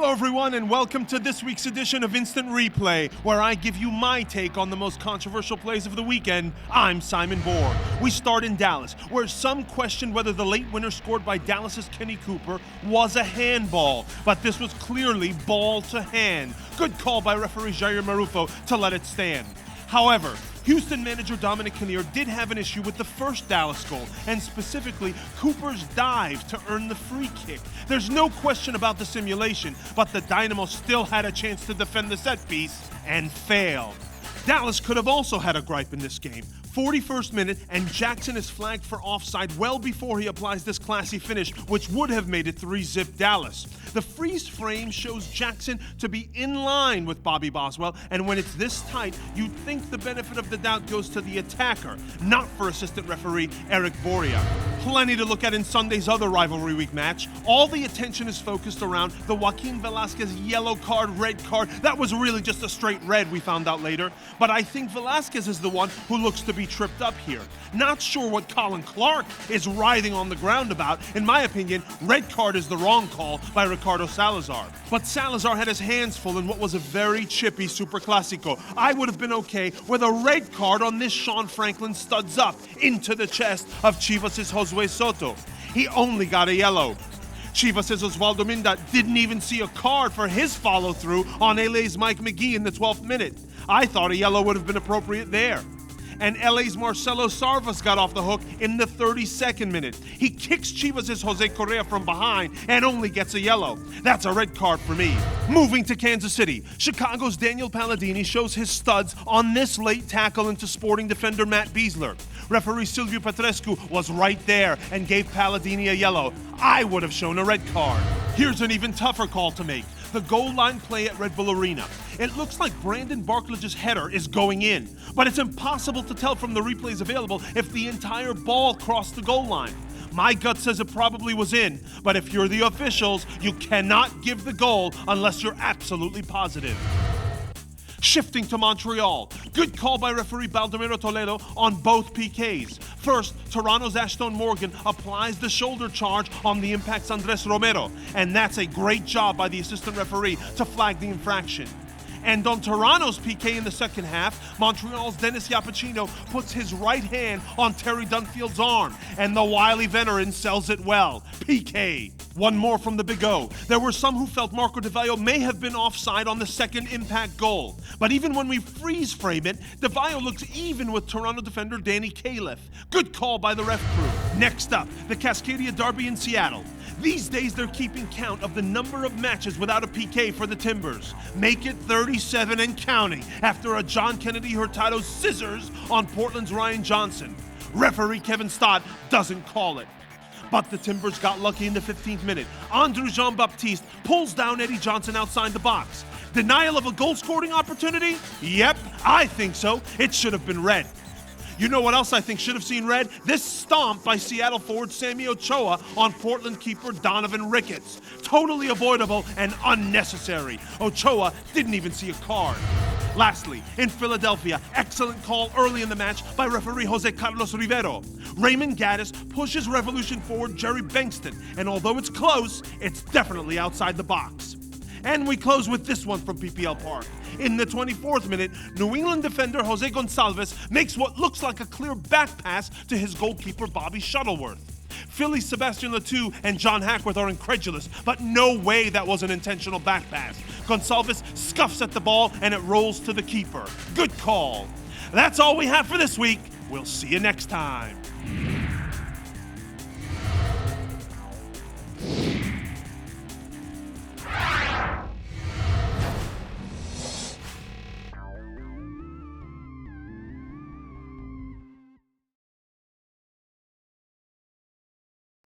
Hello everyone and welcome to this week's edition of Instant Replay, where I give you my take on the most controversial plays of the weekend. I'm Simon Borg. We start in Dallas, where some questioned whether the late winner scored by Dallas's Kenny Cooper was a handball, but this was clearly ball to hand. Good call by referee Jair Marufo to let it stand. However, Houston manager Dominic Kinnear did have an issue with the first Dallas goal, and specifically Cooper's dive to earn the free kick. There's no question about the simulation, but the Dynamo still had a chance to defend the set piece and failed. Dallas could have also had a gripe in this game. 41st minute, and Jackson is flagged for offside well before he applies this classy finish, which would have made it 3-zip Dallas. The freeze frame shows Jackson to be in line with Bobby Boswell, and when it's this tight, you'd think the benefit of the doubt goes to the attacker, not for assistant referee Eric Boria. Plenty to look at in Sunday's other rivalry week match. All the attention is focused around the Joaquin Velasquez yellow card, red card. That was really just a straight red, we found out later. But I think Velasquez is the one who looks to be tripped up here. Not sure what Colin Clark is writhing on the ground about. In my opinion, red card is the wrong call by Ricardo Salazar. But Salazar had his hands full in what was a very chippy Superclásico. I would have been okay with a red card on this Sean Franklin studs up into the chest of Chivas' Josue Soto. He only got a yellow. Chivas' Osvaldo Minda didn't even see a card for his follow-through on LA's Mike McGee in the 12th minute. I thought a yellow would have been appropriate there. And LA's Marcelo Sarvas got off the hook in the 32nd minute. He kicks Chivas' Jose Correa from behind and only gets a yellow. That's a red card for me. Moving to Kansas City, Chicago's Daniel Palladini shows his studs on this late tackle into Sporting defender Matt Beasler. Referee Silvio Petrescu was right there and gave Palladini a yellow. I would have shown a red card. Here's an even tougher call to make. The goal line play at Red Bull Arena. It looks like Brandon Barklage's header is going in, but it's impossible to tell from the replays available if the entire ball crossed the goal line. My gut says it probably was in, but if you're the officials, you cannot give the goal unless you're absolutely positive. Shifting to Montreal. Good call by referee Baldomero Toledo on both PKs. First, Toronto's Ashton Morgan applies the shoulder charge on the impact's Andres Romero, and that's a great job by the assistant referee to flag the infraction. And on Toronto's PK in the second half, Montreal's Dennis Yapachino puts his right hand on Terry Dunfield's arm, and the wily veteran sells it well. PK. One more from the Big O. There were some who felt Marco De Vaio may have been offside on the second impact goal. But even when we freeze frame it, De Vaio looks even with Toronto defender Danny Califf. Good call by the ref crew. Next up, the Cascadia Derby in Seattle. These days they're keeping count of the number of matches without a PK for the Timbers. Make it 37 and counting after a John Kennedy Hurtado scissors on Portland's Ryan Johnson. Referee Kevin Stott doesn't call it. But the Timbers got lucky in the 15th minute. Andrew Jean-Baptiste pulls down Eddie Johnson outside the box. Denial of a goal-scoring opportunity? Yep, I think so. It should have been red. You know what else I think should have seen red? This stomp by Seattle forward Sammy Ochoa on Portland keeper Donovan Ricketts. Totally avoidable and unnecessary. Ochoa didn't even see a card. Lastly, in Philadelphia, excellent call early in the match by referee Jose Carlos Rivero. Raymond Gaddis pushes Revolution forward Jerry Bankston, and although it's close, it's definitely outside the box. And we close with this one from PPL Park. In the 24th minute, New England defender Jose Gonçalves makes what looks like a clear back pass to his goalkeeper Bobby Shuttleworth. Philly's Sebastian Letou and John Hackworth are incredulous, but no way that was an intentional back pass. Gonçalves scuffs at the ball and it rolls to the keeper. Good call. That's all we have for this week. We'll see you next time.